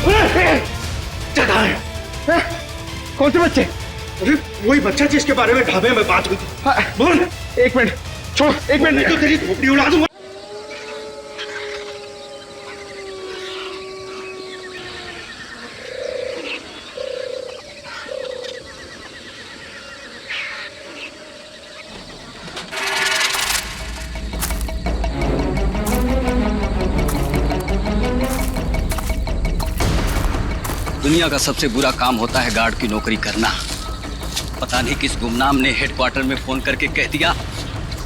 कहाँ है? कौन से बच्चे? अरे वही बच्चा जिसके बारे में ढाबे में बात हुई थी। बोल। एक मिनट छोड़, एक मिनट। तो तेरी खोपड़ी उड़ा दूंगा। दुनिया का सबसे बुरा काम होता है गार्ड की नौकरी करना। पता नहीं किस गुमनाम ने हेडक्वार्टर में फोन करके कह दिया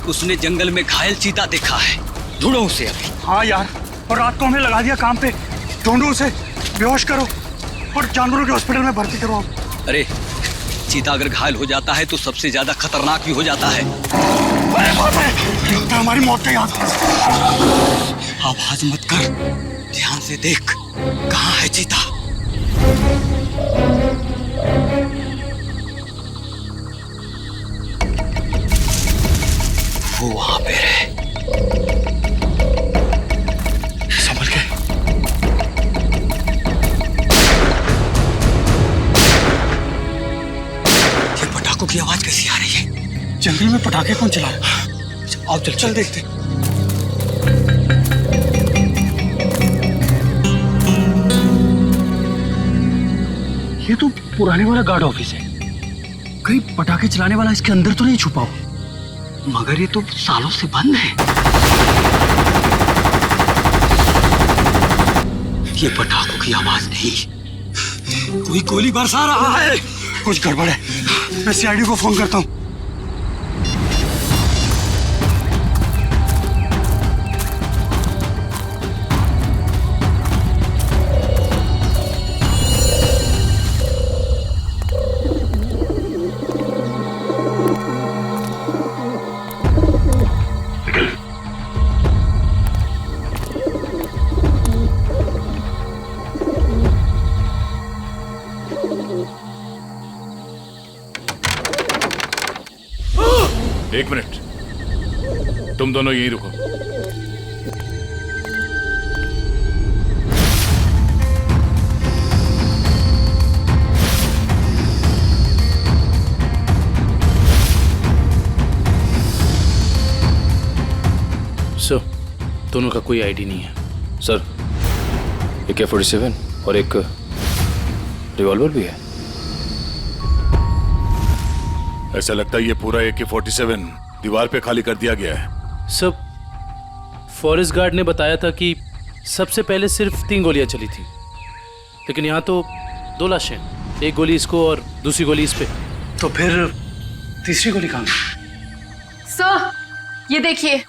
उसने जंगल में घायल चीता देखा है। ढूंढो उसे अभी। हाँ यार, और रात को हमें लगा दिया काम पे। ढूंढो उसे, बेहोश करो और जानवरों के हॉस्पिटल में भर्ती करो। अरे चीता अगर घायल हो जाता है तो सबसे ज्यादा खतरनाक भी हो जाता है। हमारी मौत का याद। आवाज मत कर, ध्यान से देख कहाँ है चीता। वो वहां पे है। संभल के। ये पटाखों की आवाज कैसी आ रही है? जंगल में पटाखे कौन चला रहा है? आओ चल देखते। ये तो पुराने वाला गार्ड ऑफिस है। कहीं पटाखे चलाने वाला इसके अंदर तो नहीं छुपा हो? मगर ये तो सालों से बंद है। ये पटाखों की आवाज नहीं, कोई गोली बरसा रहा है। कुछ गड़बड़ है, मैं सीआईडी को फोन करता हूँ। एक मिनट, तुम दोनों यहीं रुको। सर, दोनों का कोई आईडी नहीं है। सर, AK-47 और एक रिवॉल्वर भी है। ऐसा लगता है ये पूरा AK-47 दीवार पे खाली कर दिया गया है। सर, फॉरेस्ट गार्ड ने बताया था कि सबसे पहले सिर्फ 3 गोलियां चली थी, लेकिन यहाँ तो 2 लाशें, एक गोली इसको और दूसरी गोली इस पे। तो फिर तीसरी गोली कहाँ गई? सर, ये देखिए।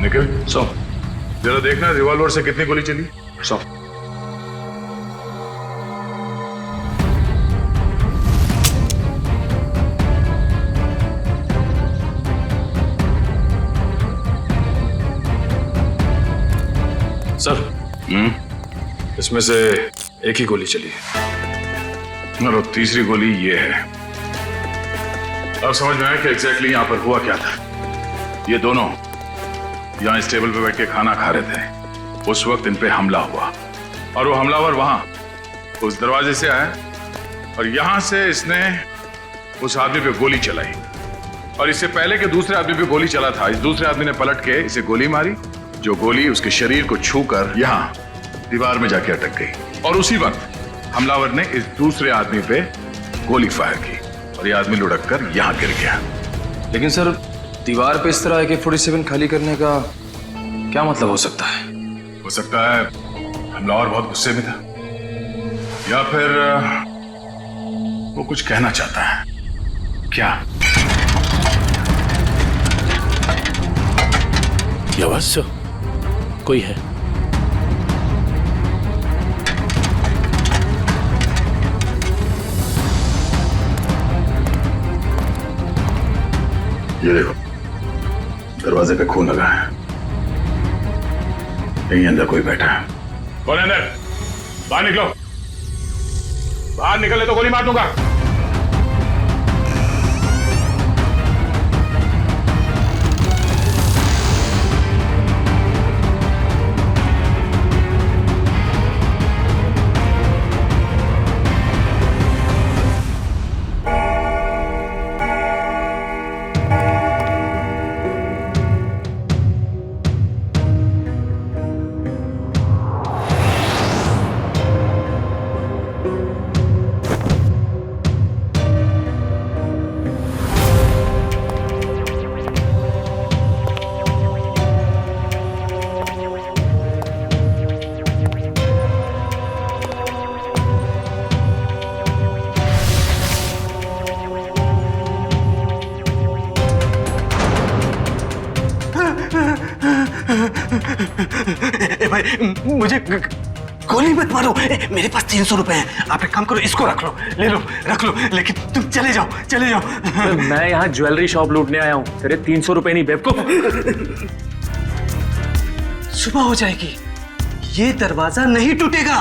निखिल, जरा देखना रिवॉल्वर से कितनी गोली चली। सर, इसमें से एक ही गोली चली है और तीसरी गोली ये है। अब समझ में आया कि एग्जैक्टली यहाँ पर हुआ क्या था। ये दोनों यहाँ इस टेबल पे बैठ के खाना खा रहे थे, उस वक्त इन पे हमला हुआ और वो हमलावर वहां उस दरवाजे से आया और यहाँ से इसने उस आदमी पे गोली चलाई और इससे पहले कि दूसरे आदमी पे गोली चला था, इस दूसरे आदमी ने पलट के इसे गोली मारी, जो गोली उसके शरीर को छूकर यहाँ दीवार में जाके अटक गई और उसी वक्त हमलावर ने इस दूसरे आदमी पे गोली फायर की और ये आदमी लुढ़क कर यहाँ गिर गया। लेकिन सर, दीवार पे इस तरह AK-47 खाली करने का क्या मतलब हो सकता है? हो सकता है हमलावर बहुत गुस्से में था या फिर वो कुछ कहना चाहता है। क्या? ये आवाज सर, कोई है। ये देखो, दरवाजे पे खून लगा है, यहीं अंदर कोई बैठा है। कौन है अंदर? बाहर निकलो, बाहर निकले तो गोली मार दूंगा। भाई मुझे गोली मत मारो। मेरे पास 300 रुपए हैं। आप एक काम करो, इसको रख लो, ले लो, रख लो, लेकिन तुम चले जाओ, चले जाओ। मैं यहाँ ज्वेलरी शॉप लूटने आया हूँ, तेरे 300 रुपए नहीं बेवकूफ। सुबह हो जाएगी, ये दरवाजा नहीं टूटेगा।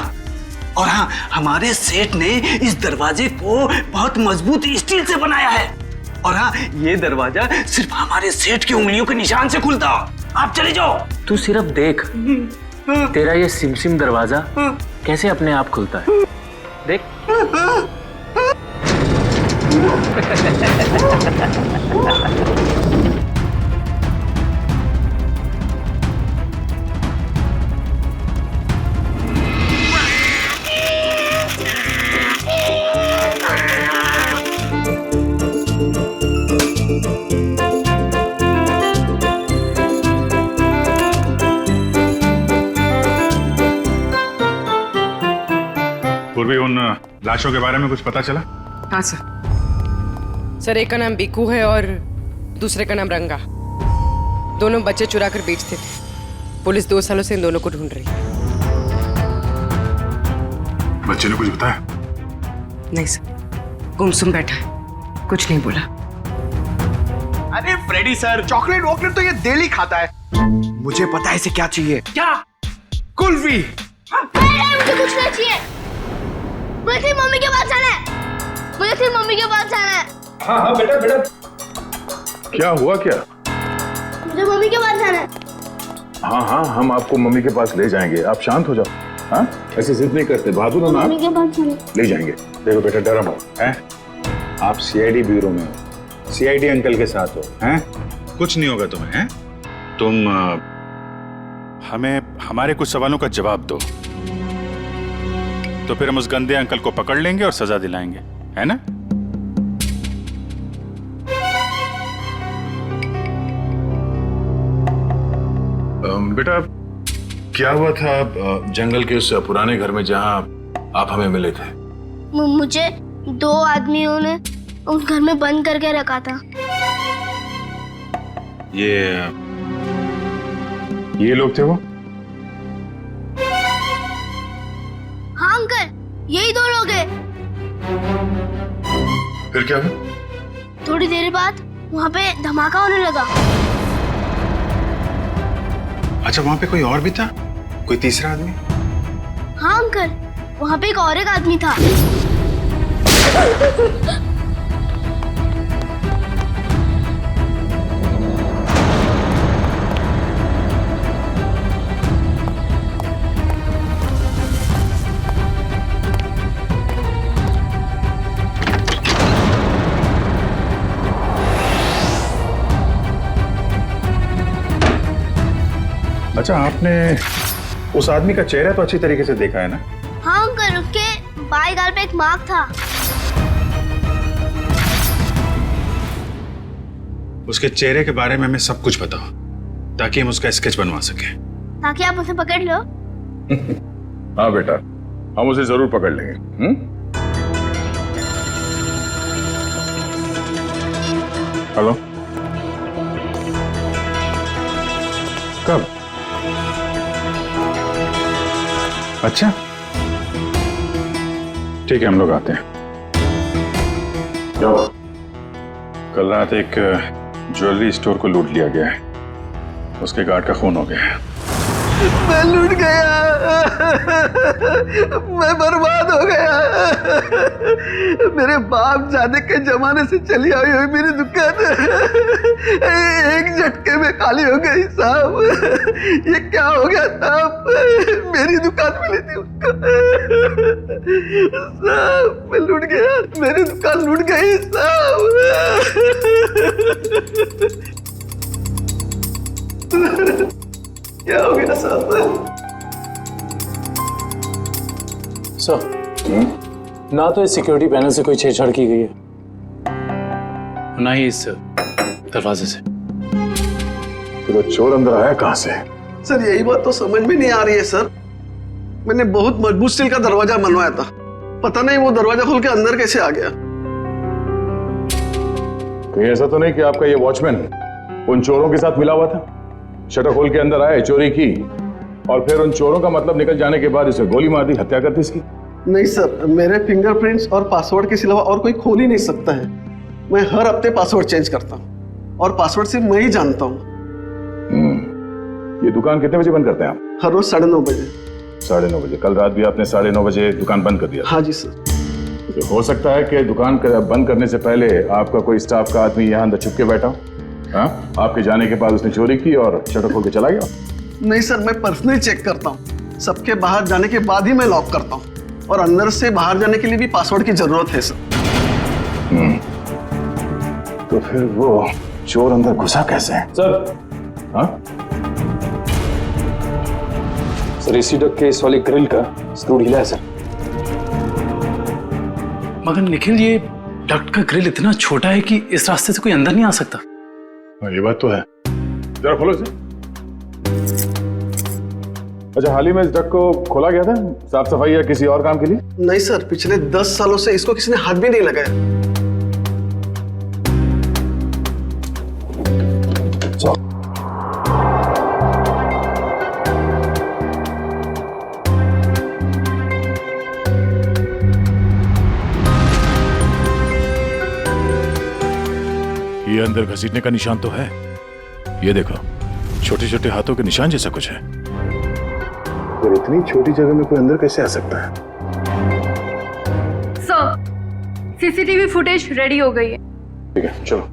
और हाँ, हमारे सेठ ने इस दरवाजे को बहुत मजबूत स्टील से बनाया है। और हाँ, ये दरवाजा सिर्फ हमारे सेठ की उंगलियों के निशान से खुलता। आप चले जाओ। तू सिर्फ देख, तेरा ये सिमसिम दरवाजा कैसे अपने आप खुलता है, देख। पूर्वी, उन लाशों के बारे में कुछ पता चला? हाँ सर, एक का नाम बिकू है और दूसरे का नाम रंगा। दोनों बच्चे चुरा कर बेचते थे। पुलिस 2 सालों से इन दोनों को ढूंढ रही है। बच्चे ने कुछ बताया? नहीं सर, गुमसुम बैठा है, कुछ नहीं बोला। अरे फ्रेडी सर, चॉकलेट वॉकलेट तो ये डेली खाता है। मुझे पता है इसे क्या चाहिए। क्या? कुल्फी। मुझे कुछ नहीं चाहिए। मुझे सिर्फ मम्मी के पास जाना है। मुझे सिर्फ मम्मी के पास जाना है। हाँ हाँ बेटा बेटा, क्या हुआ क्या? मुझे मम्मी के पास जाना है। हाँ हाँ, हम आपको मम्मी के पास ले जाएंगे, आप शांत हो जाओ। हाँ, ऐसे जिद नहीं करते, बहादुर हो ना आप। मम्मी के पास जाना है। ले जाएंगे। देखो बेटा, डरो मत, हैं? आप सीआईडी ब्यूरो में हो, सीआईडी अंकल के साथ हो, हैं? कुछ नहीं होगा तुम्हें, हैं? तुम हमें हमारे कुछ सवालों का जवाब दो, तो फिर हम उस गंदे अंकल को पकड़ लेंगे और सजा दिलाएंगे, है ना? बेटा, क्या हुआ था जंगल के उस पुराने घर में जहां आप हमें मिले थे? मुझे 2 आदमियों ने उस घर में बंद करके रखा था। ये लोग थे वो? हाँ अंकल, यही 2 लोग हैं। फिर क्या हुआ? थोड़ी देर बाद वहाँ पे धमाका होने लगा। अच्छा, वहां पे कोई और भी था? कोई तीसरा आदमी? हाँ अंकल, वहाँ पे एक और एक आदमी था। अच्छा, आपने उस आदमी का चेहरा तो अच्छी तरीके से देखा है ना? हाँ अंकल, उसके बाएं गाल पे एक मार्क था। उसके चेहरे के बारे में हमें सब कुछ बताओ, ताकि हम उसका स्केच बनवा सकें। ताकि आप उसे पकड़ लो। हाँ बेटा, हम उसे जरूर पकड़ लेंगे। हेलो, कब? अच्छा, ठीक है, हम लोग आते हैं। क्या हुआ? कल रात एक ज्वेलरी स्टोर को लूट लिया गया है, उसके गार्ड का खून हो गया है। मैं लूट गया, मैं बर्बाद हो गया। मेरे बाप जाने के जमाने से चली आई हुई मेरी दुकान एक झटके में खाली हो गई साहब। ये क्या हो गया साहब? मेरी दुकान मिली थी उसको साहब। मैं लूट गया, मेरी दुकान लूट गई साहब। क्या हो गया साहब? सर, ना तो इस सिक्योरिटी पैनल से कोई छेड़छाड़ की गई है, ना ही इस दरवाजे से। तो वो चोर अंदर आया कहां से? सर, यही बात तो समझ में नहीं आ रही है सर। मैंने बहुत मजबूत स्टील का दरवाजा बनवाया था, पता नहीं वो दरवाजा खोल के अंदर कैसे आ गया। कहीं ऐसा तो नहीं कि आपका ये वॉचमैन उन चोरों के साथ मिला हुआ था? शटर खोल के अंदर आए, चोरी की और फिर उन चोरों का मतलब निकल जाने के बाद इसे गोली मार दी, हत्या कर दी इसकी। नहीं सर, मेरे फिंगरप्रिंट्स और पासवर्ड के सिवा और कोई खोल ही नहीं सकता है। मैं हर हफ्ते पासवर्ड चेंज करता हूँ और पासवर्ड सिर्फ मैं ही जानता हूँ। ये दुकान कितने बजे बंद करते हैं आप? हर रोज 9:30 बजे। 9:30 बजे? कल रात भी आपने 9:30 बजे दुकान बंद कर दिया? हाँ जी सर। तो हो सकता है कि दुकान बंद करने से पहले आपका कोई स्टाफ का आदमी यहाँ अंदर छुप के बैठा हो। हाँ, आपके जाने के बाद उसने चोरी की और शटर खोल के चला गया। नहीं सर, मैं पर्सनली चेक करता हूँ। सबके बाहर जाने के बाद ही मैं लॉक करता हूँ और अंदर से बाहर जाने के लिए भी पासवर्ड की जरूरत है सर। तो फिर वो चोर अंदर घुसा कैसे है? सर, हाँ? सर एसी डक के इस वाले ग्रिल का स्क्रू ढीला है सर। मगर निखिल, ये डक्ट का ग्रिल इतना छोटा है कि इस रास्ते से कोई अंदर नहीं आ सकता। ये बात तो है। जरा खोलो इसे। अच्छा, हाल ही में इस डक को खोला गया था साफ सफाई या किसी और काम के लिए? नहीं सर, पिछले 10 सालों से इसको किसी ने हाथ भी नहीं लगाया। ये अंदर घसीटने का निशान तो है। ये देखो, छोटे छोटे हाथों के निशान जैसा कुछ है। और इतनी छोटी जगह में कोई अंदर कैसे आ सकता है? सर, सीसीटीवी फुटेज रेडी हो गई है। ठीक है, चलो।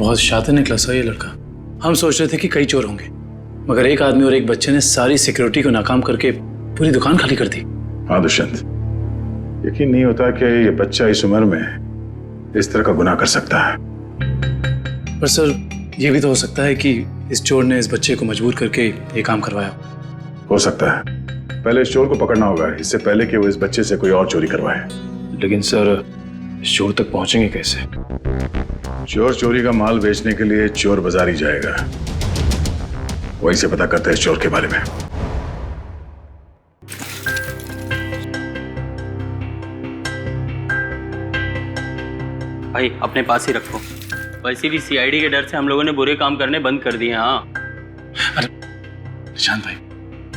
बहुत शातिर निकला सा ये लड़का। हम सोच रहे थे कि कई चोर होंगे, मगर एक आदमी और एक बच्चे ने सारी सिक्योरिटी को नाकाम करके पूरी दुकान खाली कर दी। हाँ दुष्यंत, यकीन नहीं होता कि ये बच्चा इस उम्र में इस तरह का गुनाह कर सकता है। पर सर, ये भी तो हो सकता है कि इस चोर ने इस बच्चे को मजबूर करके ये काम करवाया। हो सकता है। पहले इस चोर को पकड़ना होगा, इससे पहले कि वो इस बच्चे से कोई और चोरी करवाए। लेकिन सर, इस चोर तक पहुंचेंगे कैसे? चोर चोरी का माल बेचने के लिए चोर बाजार ही जाएगा। वहीं से पता करते हैं इस चोर के बारे में। भाई अपने पास ही रखो। वैसे भी सीआईडी के डर से हम लोगों ने बुरे काम करने बंद कर दिए। हाँ अरे निशांत भाई,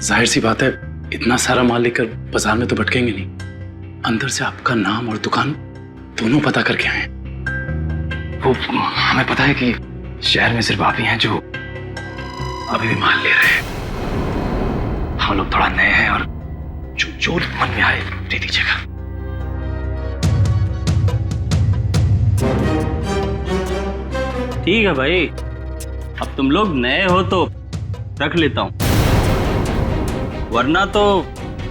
जाहिर सी बात है, इतना सारा माल लेकर बाजार में तो भटकेंगे नहीं। अंदर से आपका नाम और दुकान दोनों पता करके आए। वो हमें पता है कि शहर में सिर्फ आप ही हैं जो अभी भी माल ले रहे हैं। हम लोग थोड़ा नए हैं और जो मन में आए दे दीजिएगा। ठीक है भाई, अब तुम लोग नए हो तो रख लेता हूं, वरना तो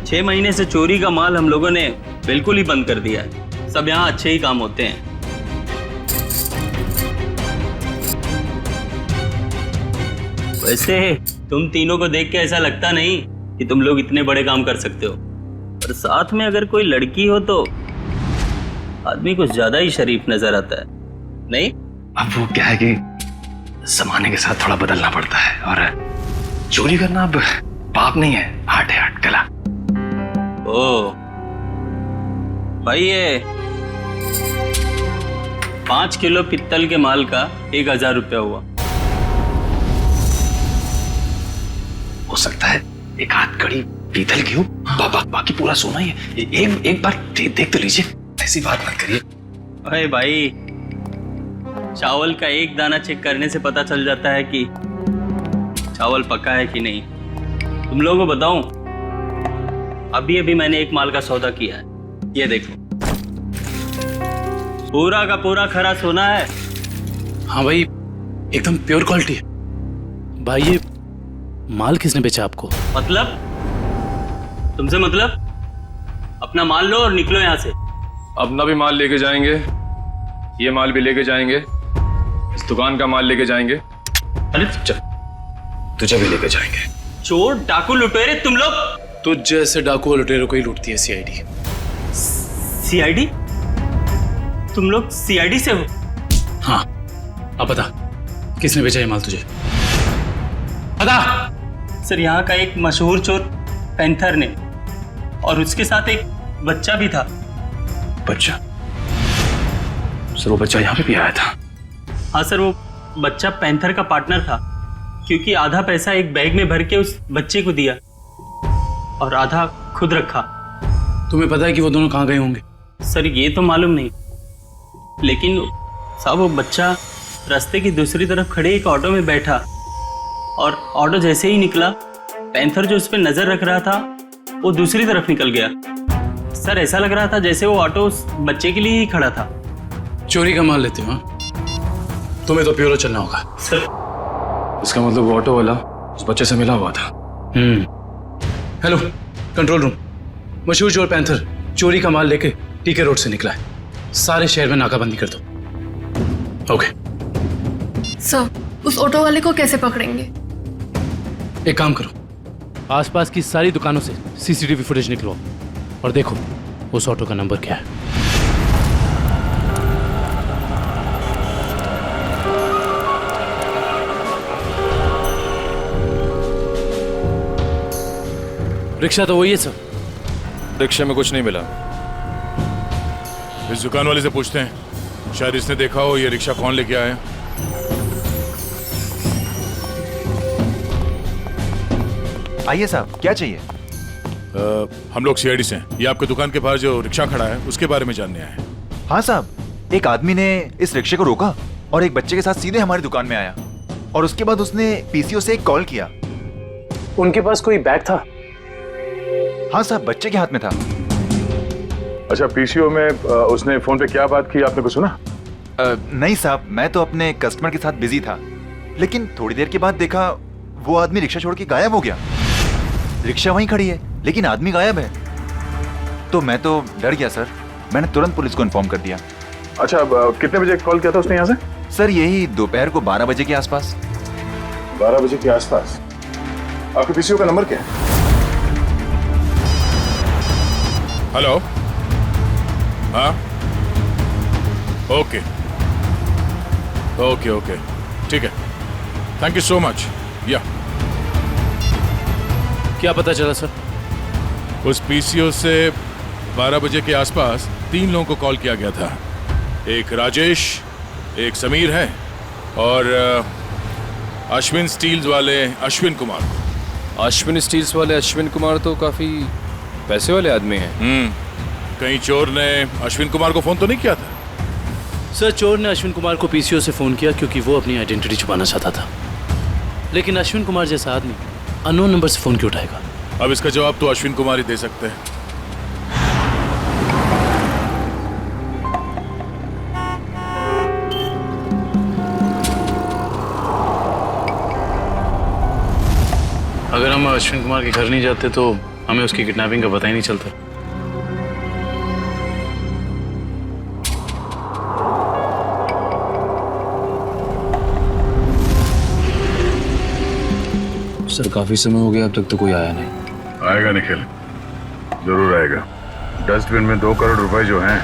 6 महीने से चोरी का माल हम लोगों ने बिल्कुल ही बंद कर दिया है। सब यहाँ अच्छे ही काम होते हैं। वैसे तुम तीनों को देख के ऐसा लगता नहीं कि तुम लोग इतने बड़े काम कर सकते हो, और साथ में अगर कोई लड़की हो तो आदमी कुछ ज्यादा ही शरीफ नजर आता है, नहीं? अब वो क्या है कि जमाने के साथ थोड़ा बदलना पड़ता है, और चोरी करना अब पाप नहीं है, आर्ट है, आर्ट कला। ओ भाई, ये 5 किलो पित्तल के माल का 1000 रुपया हुआ। हो सकता है एक आध कड़ी पीतल की हो, बाकी पूरा सोना ही है। एक बार देख तो लीजिए, ऐसी बात मत करिए। अरे भाई, चावल का एक दाना चेक करने से पता चल जाता है कि चावल पका है कि नहीं। तुम लोगों को बताऊं, अभी मैंने एक माल का सौदा किया है। ये देखो, पूरा का पूरा खरा सोना है। हाँ भाई, एकदम प्योर क्वालिटी है। भाई ये माल किसने बेचा आपको? मतलब? तुमसे मतलब? अपना माल लो और निकलो यहाँ से। अपना भी माल लेके जाएंगे, ये माल भी लेके जाएंगे, इस दुकान का माल लेके जाएंगे। अरे चल, तुझे भी लेके जाएंगे। चोर डाकू लुटेरे तुम लोग। तुझ जैसे डाकू और लुटेरों को ही लूटती है सीआईडी। सीआईडी? तुम लोग सीआईडी से हो? हाँ, अब बता किसने बेचा ये माल तुझे? बता। सर, यहाँ का एक मशहूर चोर पैंथर ने, और उसके साथ एक बच्चा भी था। बच्चा? सर वो बच्चा यहाँ पे भी आया था? हाँ सर, वो बच्चा पैंथर का पार्टनर था, क्योंकि आधा पैसा एक बैग में भर के उस बच्चे को दिया और आधा खुद रखा। तुम्हें पता है कि वो दोनों कहाँ गए होंगे? सर ये तो मालूम नहीं, लेकिन साहब वो बच्चा रास्ते की दूसरी तरफ खड़े एक ऑटो में बैठा, और ऑटो जैसे ही निकला, पैंथर जो उस पर नजर रख रहा था वो दूसरी तरफ निकल गया। सर ऐसा लग रहा था जैसे वो ऑटो उस बच्चे के लिए ही खड़ा था। चोरी का माल लेते हो? तुम्हें तो प्योरो चलना होगा। सर इसका मतलब वो ऑटो वाला उस बच्चे से मिला हुआ था। हेलो कंट्रोल रूम, मशहूर चोर पैंथर चोरी का माल लेके टीके रोड से निकला है। सारे शहर में नाकाबंदी कर दो। ओके सर, उस ऑटो वाले को कैसे पकड़ेंगे? एक काम करो, आसपास की सारी दुकानों से सीसीटीवी फुटेज निकलो और देखो उस ऑटो का नंबर क्या है। रिक्शा तो वही है सर। रिक्शे में कुछ नहीं मिला। इस दुकान वाले से पूछते हैं, शायद इसने देखा हो ये रिक्शा कौन लेके आया। आइए साहब, क्या चाहिए? हम लोग सीआईडी से हैं। ये आपके दुकान के पास जो रिक्शा खड़ा है उसके बारे में जानने आए हैं। हाँ साहब, एक आदमी ने इस रिक्शे को रोका और एक बच्चे के साथ सीधे हमारी दुकान में आया, और उसके बाद उसने पीसीओ से एक कॉल किया। उनके पास कोई बैग था? हाँ साहब, बच्चे के हाथ में था। अच्छा, पीसीओ में उसने फोन पे क्या बात की, आपने कुछ सुना? नहीं साहब, मैं तो अपने कस्टमर के साथ बिजी था, लेकिन थोड़ी देर के बाद देखा वो आदमी रिक्शा छोड़ के गायब हो गया। रिक्शा वहीं खड़ी है लेकिन आदमी गायब है। तो मैं तो डर गया सर, मैंने तुरंत पुलिस को इन्फॉर्म कर दिया। अच्छा, कितने बजे कॉल किया था उसने यहाँ से? सर यही दोपहर को 12 बजे के आसपास। 12 बजे के आसपास? आपके पीसीओ का नंबर क्या है? हेलो? हाँ, ओके ओके ओके, ठीक है, थैंक यू सो मच। या क्या पता चला सर? उस पीसीओ से 12 बजे के आसपास 3 लोगों को कॉल किया गया था। एक राजेश, एक समीर है, और अश्विन स्टील्स वाले अश्विन कुमार। अश्विन स्टील्स वाले अश्विन कुमार तो काफी पैसे वाले आदमी हैं। कहीं चोर ने अश्विन कुमार को फोन तो नहीं किया था? सर चोर ने अश्विन कुमार को पीसीओ से फोन किया क्योंकि वो अपनी आइडेंटिटी छुपाना चाहता था, लेकिन अश्विन कुमार जैसा आदमी अननोन नंबर से फोन क्यों उठाएगा? अब इसका जवाब तो अश्विन कुमार ही दे सकते हैं। अगर हम अश्विन कुमार के घर नहीं जाते तो हमें उसकी किडनैपिंग का पता ही नहीं चलता। सर काफी समय हो गया, अब तक तो कोई आया नहीं। आएगा निखिल, जरूर आएगा। डस्टबिन में 2 करोड़ रुपए जो हैं।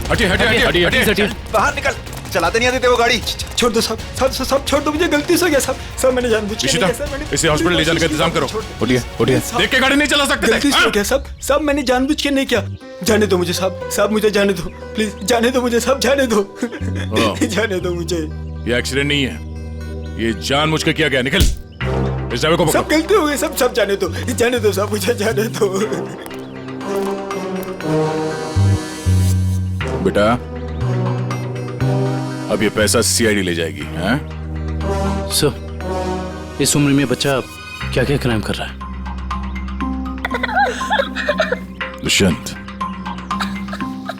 हटिए हटिए हटिए हटिए, बाहर निकल। चलाते नहीं आते थे वो गाड़ी। छोड़ दो साहब, सब छोड़ दो, मुझे गलती से हो गया साहब। सब मैंने जानबूझ के नहीं किया सर, मैंने इसे हॉस्पिटल ले जाने का इंतजाम करो। उठिए उठिए, देख के गाड़ी नहीं चला सकते। गलती से हो गया सब, सब मैंने जानबूझ के नहीं किया। जाने दो मुझे साहब, साहब मुझे जाने दो प्लीज, जाने दो मुझे साहब, जाने दो जाने दो मुझे। ये एक्सीडेंट नहीं है, ये जानबूझ के किया गया। निकल, इस ड्राइवर को पकड़ो। सब गलती हो गई, सब जाने दो साहब, मुझे जाने दो। बेटा अब ये पैसा सीआईडी ले जाएगी। हैं? सर, इस उम्र में बच्चा क्या क्या क्राइम कर रहा है? दुष्यंत,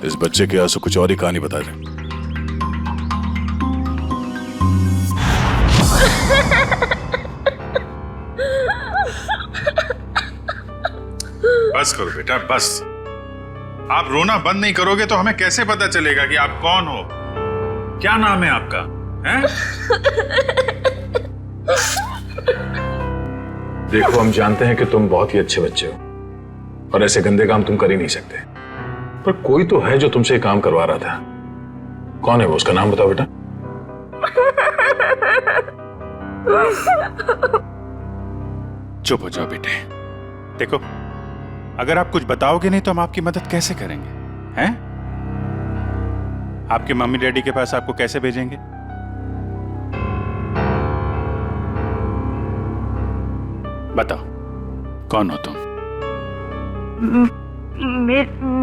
इस बच्चे के आंसू कुछ और ही कहानी बता दे। बस करो बेटा, बस। आप रोना बंद नहीं करोगे तो हमें कैसे पता चलेगा कि आप कौन हो? क्या नाम है आपका? हैं? देखो, हम जानते हैं कि तुम बहुत ही अच्छे बच्चे हो और ऐसे गंदे काम तुम कर ही नहीं सकते, पर कोई तो है जो तुमसे काम करवा रहा था। कौन है वो? उसका नाम बताओ बेटा। चुप हो जाओ बेटे। देखो, अगर आप कुछ बताओगे नहीं तो हम आपकी मदद कैसे करेंगे? हैं? आपके मम्मी डैडी के पास आपको कैसे भेजेंगे? बताओ, कौन हो तुम?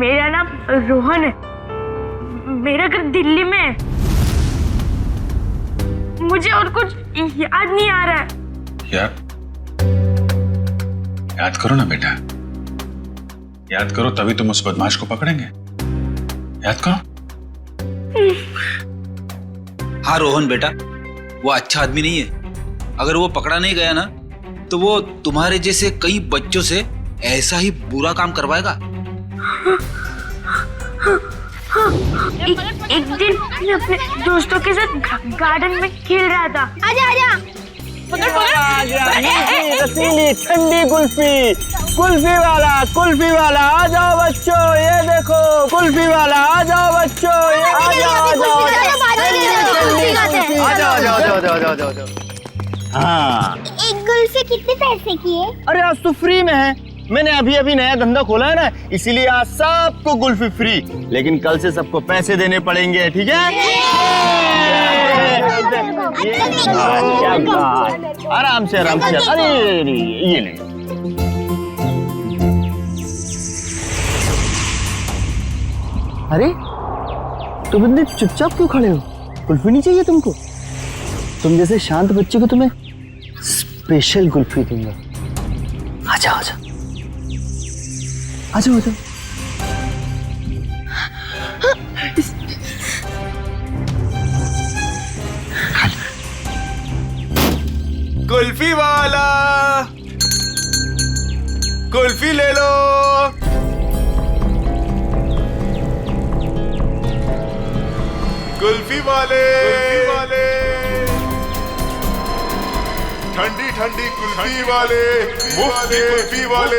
मेरा नाम रोहन है, मेरा घर दिल्ली में है। मुझे और कुछ याद नहीं आ रहा है। याद करो ना बेटा, याद करो, तभी तुम उस बदमाश को पकड़ेंगे। याद करो। हाँ रोहन बेटा, वो अच्छा आदमी नहीं है। अगर वो पकड़ा नहीं गया ना तो वो तुम्हारे जैसे कई बच्चों से ऐसा ही बुरा काम करवाएगा। एक दिन मैं अपने दोस्तों के साथ गार्डन में खेल रहा था। आजा आजा, रसीली ठंडी कुल्फी, कुल्फी वाला आ जाओ बच्चों, ये देखो कुल्फी वाला, आ जाओ बच्चों, ये आ जाओ। हाँ, एक कुल्फी कितने पैसे की है? अरे आज तो फ्री में है, मैंने अभी नया धंधा खोला है ना, इसीलिए आज सबको कुल्फी फ्री, लेकिन कल से सबको पैसे देने पड़ेंगे, ठीक है? आराम से अरे ये ले। अरे तुम इतने चुपचाप क्यों खड़े हो? कुल्फी नहीं चाहिए तुमको? तुम जैसे शांत बच्चे को तुम्हें स्पेशल कुल्फी दूंगा। आजा आजा आजा आजा। कुल्फी वाला, कुल्फी ले लो। कुल्फी वाले, ठंडी ठंडी कुल्फी वाले, मुफ्त की कुल्फी वाले,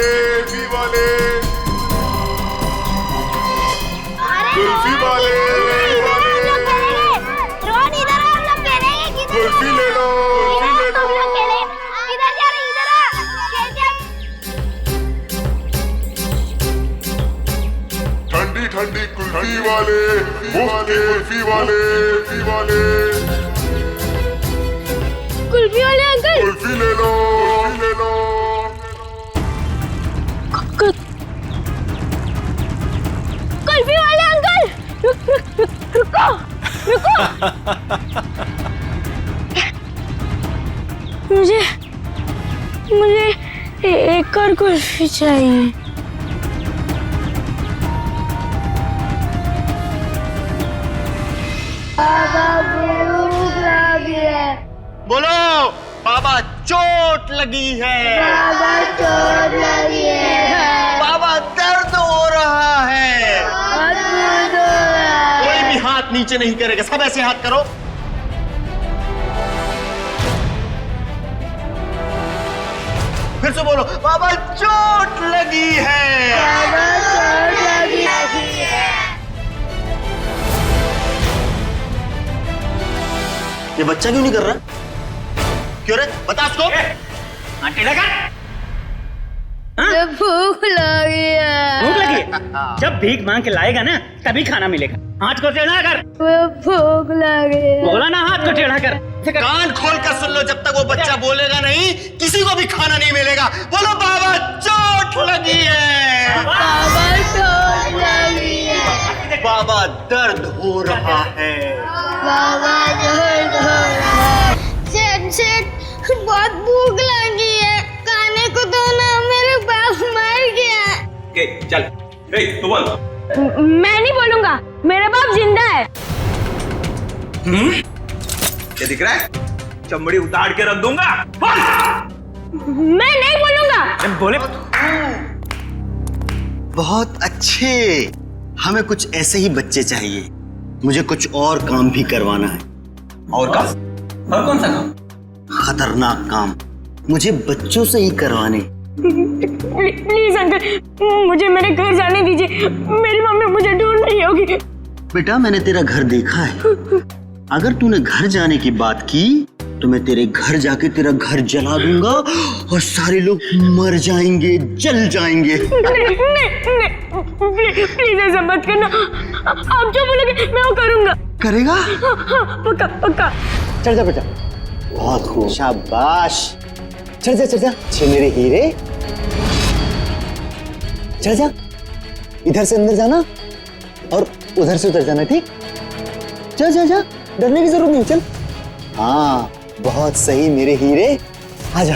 कुल्फी वाले, कुल्फी ले लो, ठंडी ठंडी कुल्फी वाले, मुफ्त की कुल्फी वाले, कुल्फी वाले अंकल, कुल्फी ले लो, कुल्फी वाले अंकल, रुको। मुझे एक और कुल्फी चाहिए। बाबा भूख लगी है। बोलो, बाबा चोट लगी है। बाबा चोट लगी है। बाबा दर्द हो रहा है। बहुत दर्द हो रहा है। कोई भी हाथ नीचे नहीं करेगा, सब ऐसे हाथ करो। फिर से बोलो, बाबा चोट लगी है। बाबा चोट लगी है। ये बच्चा क्यों नहीं कर रहा? क्यों रे? बता उसको। आंटी लगा भूख लगी है। भूख लगी है? जब भीख मांग के लाएगा ना तभी खाना मिलेगा। हाथ को टेढ़ा कर। भूख लगी है। बोला ना हाथ को टेढ़ा कर। कान खोल कर सुन लो, जब तक वो बच्चा बोलेगा नहीं किसी को भी खाना नहीं मिलेगा। बोलो बाबा चोट लगी है। बाबा चोट लगी है। बाबा दर्द हो रहा है। बाबा दर्द हो रहा है। सेठ बहुत भूख लगी है, खाने को दो ना, मेरे बाप मर गया। चल तू बोल। मैं नहीं बोलूंगा, मेरा बाप जिंदा है। क्या दिख रहा है? चमड़ी उतार के रख दूंगा। मैं नहीं बोलूंगा। बोले बहुत अच्छे, हमें कुछ ऐसे ही बच्चे चाहिए। मुझे कुछ और काम भी करवाना है। और काम? और कौन सा काम? खतरनाक काम मुझे बच्चों से ही करवाने। प्लीज अंकल, मुझे मेरे घर जाने दीजिए। मेरी मम्मी मुझे ढूंढ रही होगी। बेटा मैंने तेरा घर देखा है। अगर तूने घर जाने की बात की तो मैं तेरे घर जाके तेरा घर जला दूंगा और सारे लोग मर जाएंगे, जल जाएंगे। नहीं, प्लीज ऐसा मत करना। आप जो बोलोगे मैं वो करूंगा। करेगा? पक्का पक्का। चल जा बेटा। बहुत खूब, शाबाश। चल जा चल जा, छे मेरे हीरे। चल जा, इधर से अंदर जाना और उधर से उधर जाना, ठीक? चल जा जा, डरने की जरूरत नहीं, चल। हाँ बहुत सही मेरे हीरे, आजा।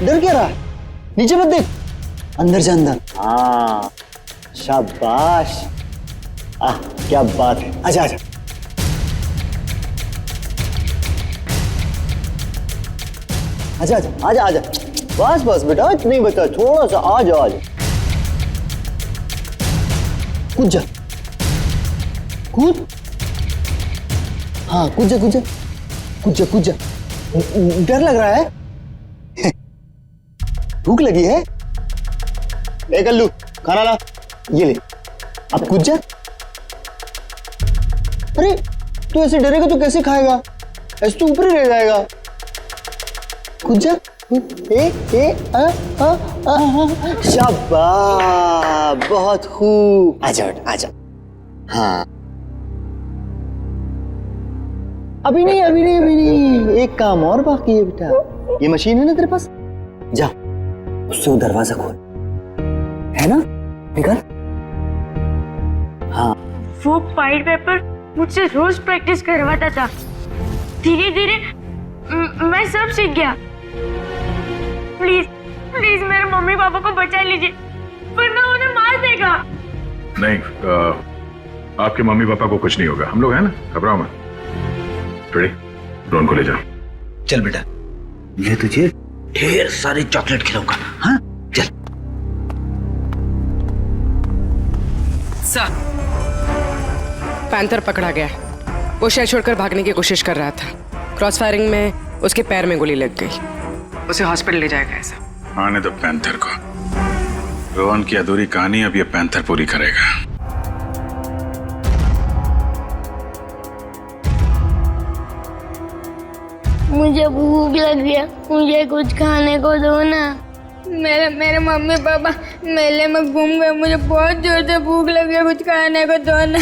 डर क्या रहा है? नीचे मत देख, अंदर जा अंदर। हाँ शाबाश, क्या बात है। आजा आजा। आजा आजा आजा आजा। बस बस बेटा, इतना ही बता, थोड़ा सा आजा आजा। कूद जा, कूद। हाँ कूद जा कूद जा कूद जा कूद जा। डर लग रहा है? भूख लगी है? ए कल्लू, खाना ला, ये ले। अब कूद जा। अरे तू ऐसे डरेगा तो कैसे खाएगा? ऐसे तो ऊपर ही रह जाएगा। कूद जा। शाबाश, बहुत खूब। आजा बेटा आजा। हाँ अभी नहीं अभी नहीं अभी नहीं, एक काम और बाकी है बेटा। ये मशीन है ना तेरे पास, जा उससे वो दरवाजा खोल, है ना? निकल। हाँ वो फाइल पेपर मुझसे रोज प्रैक्टिस करवाता था। धीरे धीरे मैं सब सीख गया। प्लीज प्लीज मेरे मम्मी पापा को बचा लीजिए, वरना उन्हें मार देगा। नहीं, आपके मम्मी पापा को कुछ नहीं होगा, हम लोग हैं ना, घबराओ मत। रेडी, रोहन को ले जाओ। चल बेटा, मैं तुझे ढेर सारे चॉकलेट खिलाऊंगा। हाँ चल। सर, पैंथर पकड़ा गया। वो शहर छोड़कर भागने की कोशिश कर रहा था। क्रॉस फायरिंग में उसके पैर में गोली लग गई। उसे हॉस्पिटल ले जाएगा। ऐसा आने दो पैंथर को। रोहन की अधूरी कहानी अब ये पैंथर पूरी करेगा। मुझे भूख लगी है, मुझे कुछ खाने को दो ना। मेरे मम्मी पापा मेले में घूम गए, मुझे बहुत जोर से भूख लगी है, कुछ खाने को दो ना।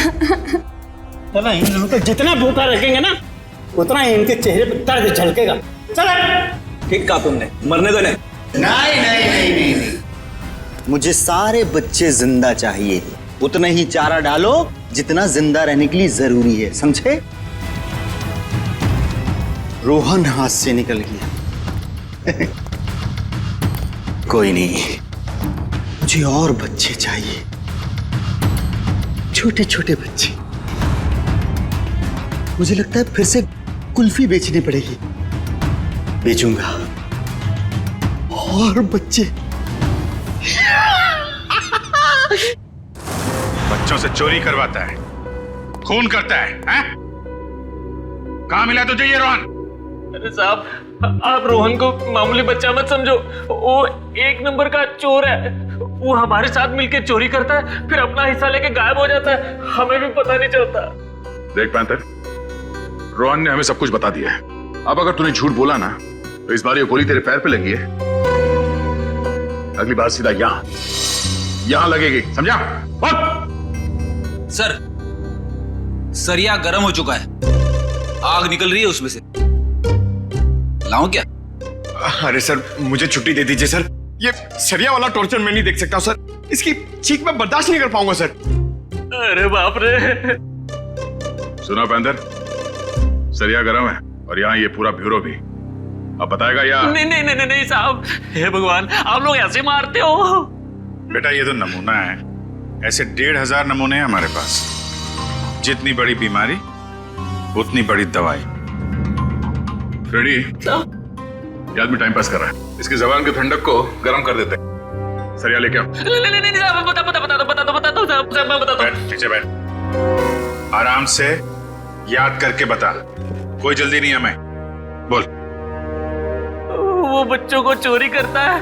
चलो इन लोगों को जितना भूखा रखेंगे ना उतना ही इनके चेहरे पर दर्द झलकेगा। चलो। ठीक कहा तुमने, मरने दो नहीं। नहीं नहीं नहीं नहीं नहीं, मुझे सारे बच्चे जिंदा चाहिए। उतना ही चारा डालो जितना जिंदा रहने के लिए जरूरी है, समझे? रोहन हाथ से निकल गया। कोई नहीं, मुझे और बच्चे चाहिए, छोटे छोटे बच्चे। मुझे लगता है फिर से कुल्फी बेचनी पड़ेगी, बेचूंगा और बच्चे। बच्चों से चोरी करवाता है, खून करता है, हैं? कहाँ मिला तुझे ये रोहन? अरे साहब, आप रोहन को मामूली बच्चा मत समझो, वो एक नंबर का चोर है। वो हमारे साथ मिलकर चोरी करता है, फिर अपना हिस्सा लेके गायब हो जाता है, हमें भी पता नहीं चलता। देख पैंथर, रोहन ने हमें सब कुछ बता दिया है। अब अगर तूने झूठ बोला ना तो इस बार ये गोली तेरे पैर पे लगी है, अगली बार सीधा यहां लगेगी, समझा? सर, सरिया गर्म हो चुका है, आग निकल रही है उसमें से। लाऊं क्या? अरे सर, मुझे छुट्टी दे दीजिए सर। ये सरिया वाला टॉर्चर मैं नहीं देख सकता सर। इसकी चीख मैं बर्दाश्त नहीं कर पाऊंगा सर। अरे बाप रे। सुना पैंथर, सरिया गरम है और यहाँ ये पूरा ब्यूरो भी। अब बताएगा या? नहीं साहब, हे भगवान, आप लोग ऐसे मारते हो? बेटा ये तो नमूना है, ऐसे 1500 नमूने हैं हमारे पास। जितनी बड़ी बीमारी उतनी बड़ी दवाई। फ्रेडी, ये आदमी टाइम पास कर रहा है, इसकी जबान के ठंडक को गर्म कर देते हैं। सरिया लेके आओ। नहीं साहब, बता दो साहब, मैं बताता हूं। पीछे बैठ, आराम से याद करके बता, कोई जल्दी नहीं है। मैं बोल। वो बच्चों को चोरी करता है,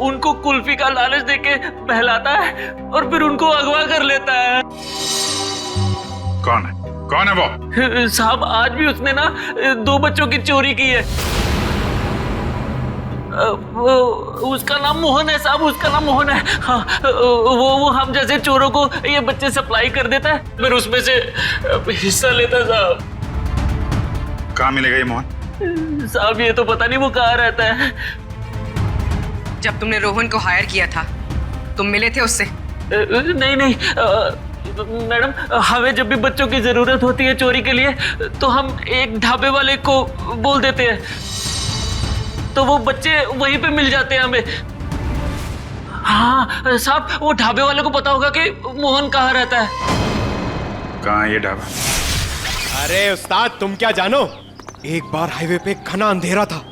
उनको कुल्फी का लालच देके बहलाता है और फिर उनको अगवा कर लेता है। कौन है वो? साहब, आज भी उसने ना 2 बच्चों की चोरी की है। उसका नाम मोहन है साहब, उसका नाम मोहन है। हाँ, वो हम जैसे चोरों को ये बच्चे सप्लाई कर देता है, फिर उसमें से हिस्सा लेता है साहब। कहाँ मिलेगा ये मोहन? साहब ये तो पता नहीं वो कहाँ रहता है। जब तुमने रोहन को हायर किया था, तुम मिले थे उससे? नहीं मैडम, हमें जब भी बच्चों की जरूरत होती है चोरी के लिए तो हम एक ढाबे वाले को बोल देते हैं, तो वो बच्चे वहीं पे मिल जाते हैं हमें। हाँ साहब, वो ढाबे वाले को पता होगा कि मोहन कहाँ रहता है। कहाँ है ये ढाबा? अरे उस्ताद, तुम क्या जानो, एक बार हाईवे पे घना अंधेरा था।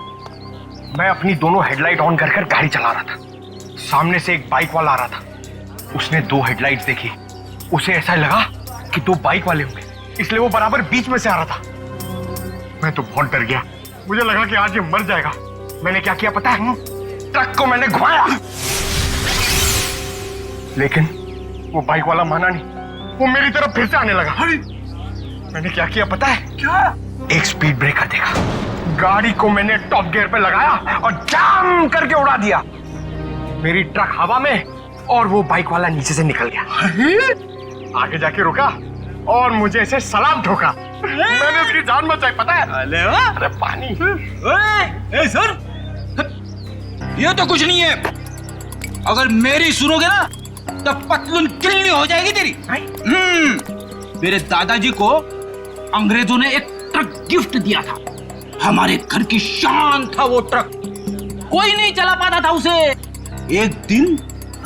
मैं अपनी दोनों हेडलाइट ऑन कर गाड़ी चला रहा था। सामने से एक बाइक वाला आ रहा था। उसने 2 हेडलाइट्स देखी, उसे ऐसा लगा कि 2 बाइक वाले होंगे, इसलिए वो बराबर बीच में से आ रहा था। मैं तो बहुत डर गया, मुझे लगा कि आज ये मर जाएगा। मैंने क्या किया पता है? ट्रक को मैंने घुमाया, लेकिन वो बाइक वाला माना नहीं, वो मेरी तरफ फिर से आने लगा। मैंने क्या किया पता है? क्या? एक स्पीड ब्रेकर देखा, गाड़ी को मैंने टॉप गियर पे लगाया और जाम करके उड़ा दिया। मेरी ट्रक हवा में और वो बाइक वाला नीचे से निकल गया। आगे जाके रुका और मुझे ऐसे सलाम ठोका। मैंने उसकी जान बचाई पता है? अरे पानी। ए सर, ये तो कुछ नहीं है। अगर मेरी सुनोगे ना तो पतलून किल्ली हो जाएगी तेरी। मेरे दादाजी को अंग्रेजों ने एक ट्रक गिफ्ट दिया था, हमारे घर की शान था वो ट्रक, कोई नहीं चला पाता था उसे। एक दिन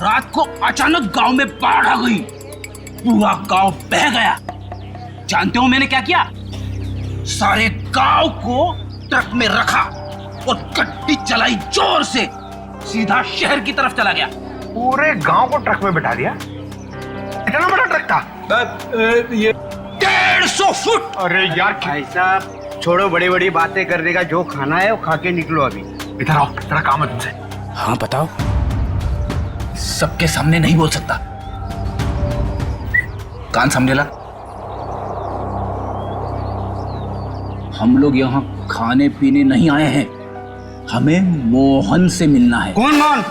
रात को अचानक गांव में बाढ़ आ गई, पूरा गांव बह गया। जानते हो मैंने क्या किया? सारे गांव को ट्रक में रखा और गड्डी चलाई जोर से, सीधा शहर की तरफ चला गया। पूरे गांव को ट्रक में बिठा दिया? इतना बड़ा ट्रक था? ये 150 फुट। अरे यार भाई साहब, छोड़ो बड़ी बड़ी बातें करने का, जो खाना है वो खा के निकलो अभी। इधर आओ, तेरा काम है तुमसे। हाँ बताओ। सबके सामने नहीं बोल सकता, कान समझे ला। हम लोग यहाँ खाने पीने नहीं आए हैं, हमें मोहन से मिलना है। कौन मोहन?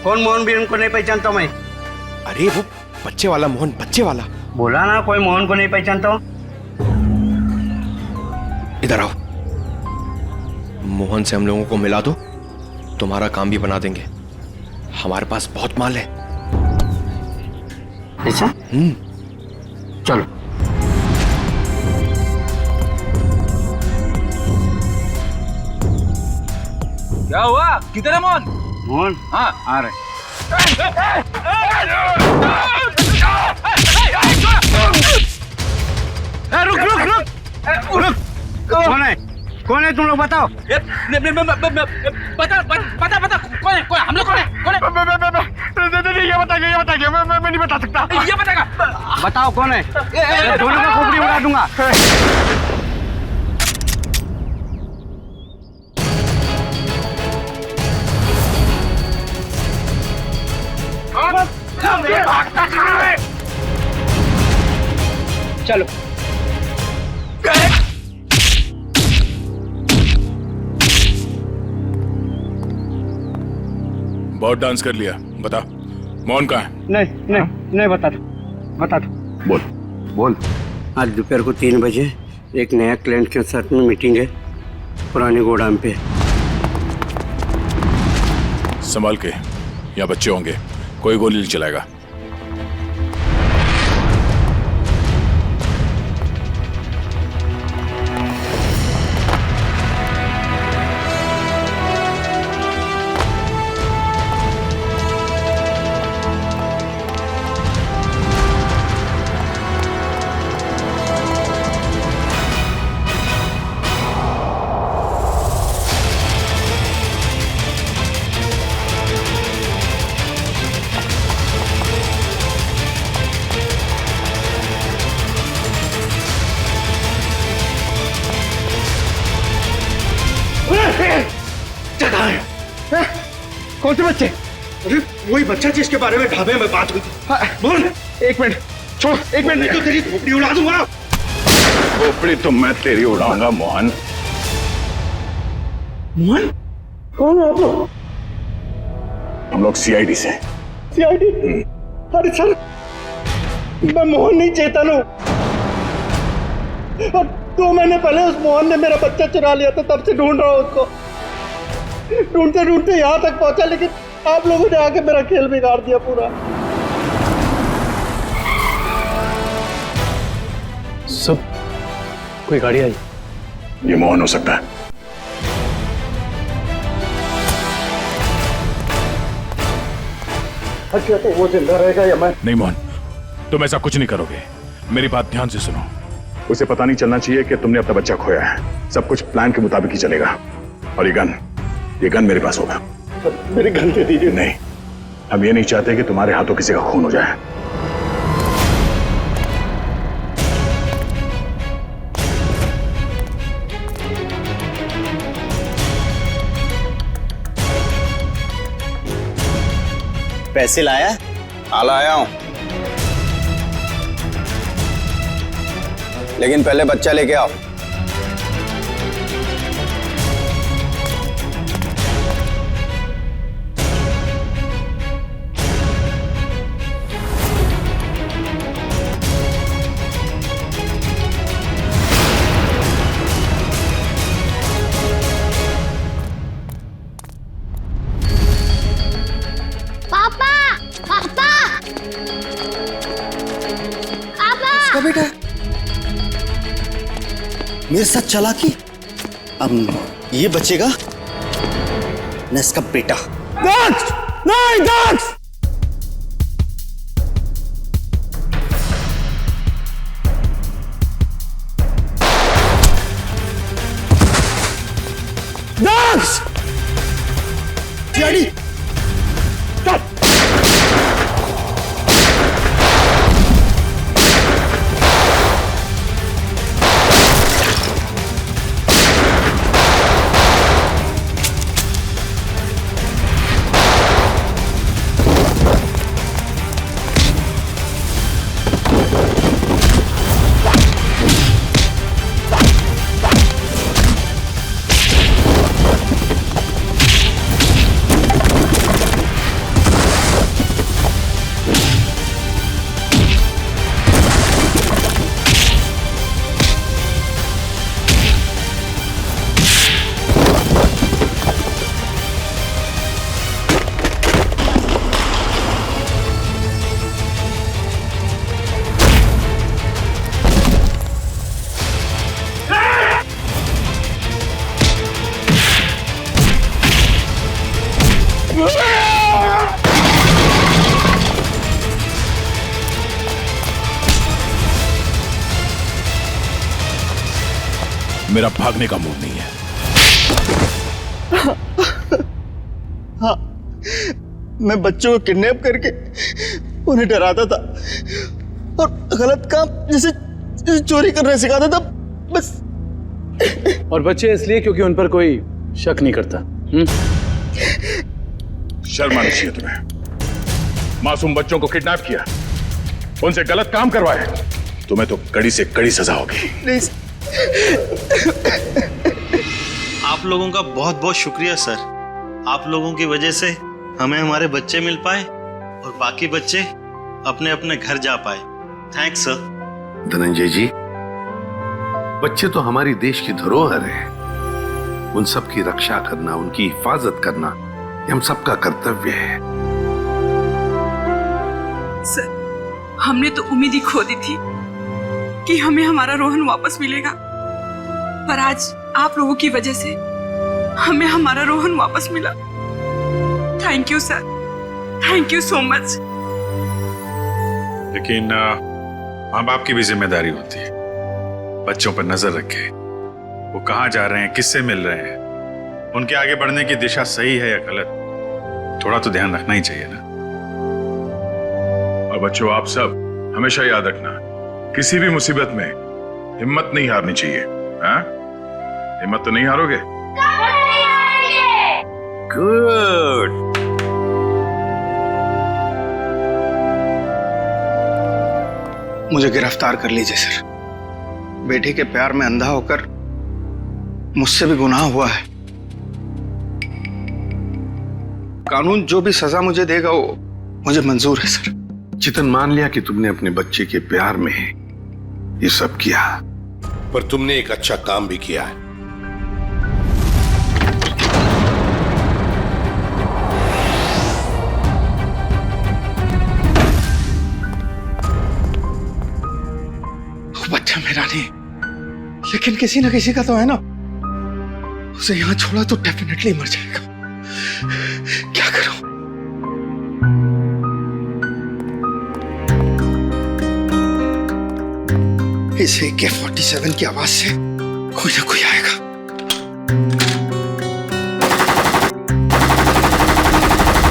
कौन मोहन भी उनको नहीं पहचानता मैं। अरे वो बच्चे वाला मोहन, बच्चे वाला। बोला ना, कोई मोहन को नहीं पहचानता हूँ। इधर आओ, मोहन से हम लोगों को मिला दो, तुम्हारा काम भी बना देंगे। हमारे पास बहुत माल है। ऐसा? चलो। क्या हुआ? किधर है मोहन? मोहन? हाँ आ रहे। रुक रुक रुक रुक। कौन है? कौन है तुम लोग बताओ? पता कौन है? हम लोग कौन है? ये बताइए, मैं नहीं बता सकता। ये बताएगा। बताओ कौन है? दोनों का खोपड़ी उड़ा दूंगा। चलो। बहुत डांस कर लिया, बता मोहन कहाँ है? नहीं बता दो। बोल। आज दोपहर को 3 बजे एक नया क्लाइंट के साथ में मीटिंग है पुराने गोदाम पे। संभाल के, यहाँ बच्चे होंगे, कोई गोली नहीं चलाएगा। कौन से बच्चे? अरे वही बच्चा जिसके बारे में ढाबे में बात हुई थी। बोल। एक मिनट छोड़, एक मिनट। नहीं तो तेरी खोपड़ी उड़ा दूंगा। खोपड़ी तो मैं तेरी उड़ाऊंगा मोहन। मोहन? कौन हो आप लोग? हम लोग सीआईडी से। सीआईडी? अरे सर, मैं मोहन नहीं, चेतन हूँ। और 2 महीने पहले उस मोहन ने मेरा बच्चा चुरा लिया था, तब से ढूंढ रहा हूँ उसको। ढूंढते ढूंढते यहाँ तक पहुंचा, लेकिन आप लोगों ने आके मेरा खेल बिगाड़ दिया पूरा। सब कोई गाड़ी आई? ये मोहन हो सकता है। अच्छा तो वो जिंदा रहेगा या मैं? नहीं मोहन, तुम ऐसा कुछ नहीं करोगे। मेरी बात ध्यान से सुनो। उसे पता नहीं चलना चाहिए कि तुमने अपना बच्चा खोया है। सब कुछ प्लान के मुताबिक ही चलेगा। और ये गन मेरे पास होगा। मेरी गन दे दीजिए। नहीं, हम ये नहीं चाहते कि तुम्हारे हाथों किसी का खून हो जाए। पैसे लाया? हाँ लाया हूं, लेकिन पहले बच्चा लेके आओ। बेटा मेरे साथ चालाकी, अब ये बचेगा न इसका बेटा। दक्ष! नहीं दक्ष! दक्ष! डैडी! मेरा भागने का मूड नहीं है। हाँ, मैं बच्चों को किडनैप करके उन्हें डराता था और गलत काम जैसे चोरी करना सिखाता था बस। और बच्चे इसलिए क्योंकि उन पर कोई शक नहीं करता। शर्म आनी चाहिए तुम्हें। मासूम बच्चों को किडनैप किया, उनसे गलत काम करवाए, तुम्हें तो कड़ी से कड़ी सजा होगी। प्लीज। आप लोगों का बहुत बहुत शुक्रिया सर। आप लोगों की वजह से हमें हमारे बच्चे मिल पाए और बाकी बच्चे अपने अपने घर जा पाए। Thanks sir. धनंजय जी, बच्चे तो हमारी देश की धरोहर है। उन सब की रक्षा करना, उनकी हिफाजत करना ये हम सबका कर्तव्य है। सर, हमने तो उम्मीद ही खो दी थी कि हमें हमारा रोहन वापस मिलेगा, पर आज आप लोगों की वजह से हमें हमारा रोहन वापस मिला। Thank you sir, thank you so much. लेकिन माँ बाप की भी जिम्मेदारी होती है, बच्चों पर नजर रखे, वो कहाँ जा रहे हैं, किससे मिल रहे हैं, उनके आगे बढ़ने की दिशा सही है या गलत, थोड़ा तो ध्यान रखना ही चाहिए ना। और बच्चों, आप सब हमेशा याद रखना, किसी भी मुसीबत में हिम्मत नहीं हारनी चाहिए। हाँ, हिम्मत तो नहीं हारोगे? गुड। मुझे गिरफ्तार कर लीजिए सर। बेटी के प्यार में अंधा होकर मुझसे भी गुनाह हुआ है। कानून जो भी सजा मुझे देगा वो मुझे मंजूर है सर। चितन, मान लिया कि तुमने अपने बच्चे के प्यार में ये सब किया, पर तुमने एक अच्छा काम भी किया है। वो बच्चा मेरा नहीं, लेकिन किसी ना किसी का तो है ना। उसे यहां छोड़ा तो डेफिनेटली मर जाएगा। क्या करूं? इस AK-47 की आवाज से कोई ना कोई आएगा।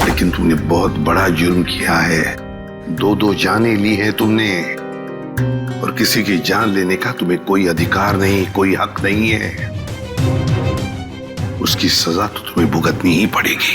लेकिन तुमने बहुत बड़ा जुर्म किया है। दो जानें ली हैं तुमने, और किसी की जान लेने का तुम्हें कोई अधिकार नहीं, कोई हक नहीं है। उसकी सजा तो तुम्हें भुगतनी ही पड़ेगी।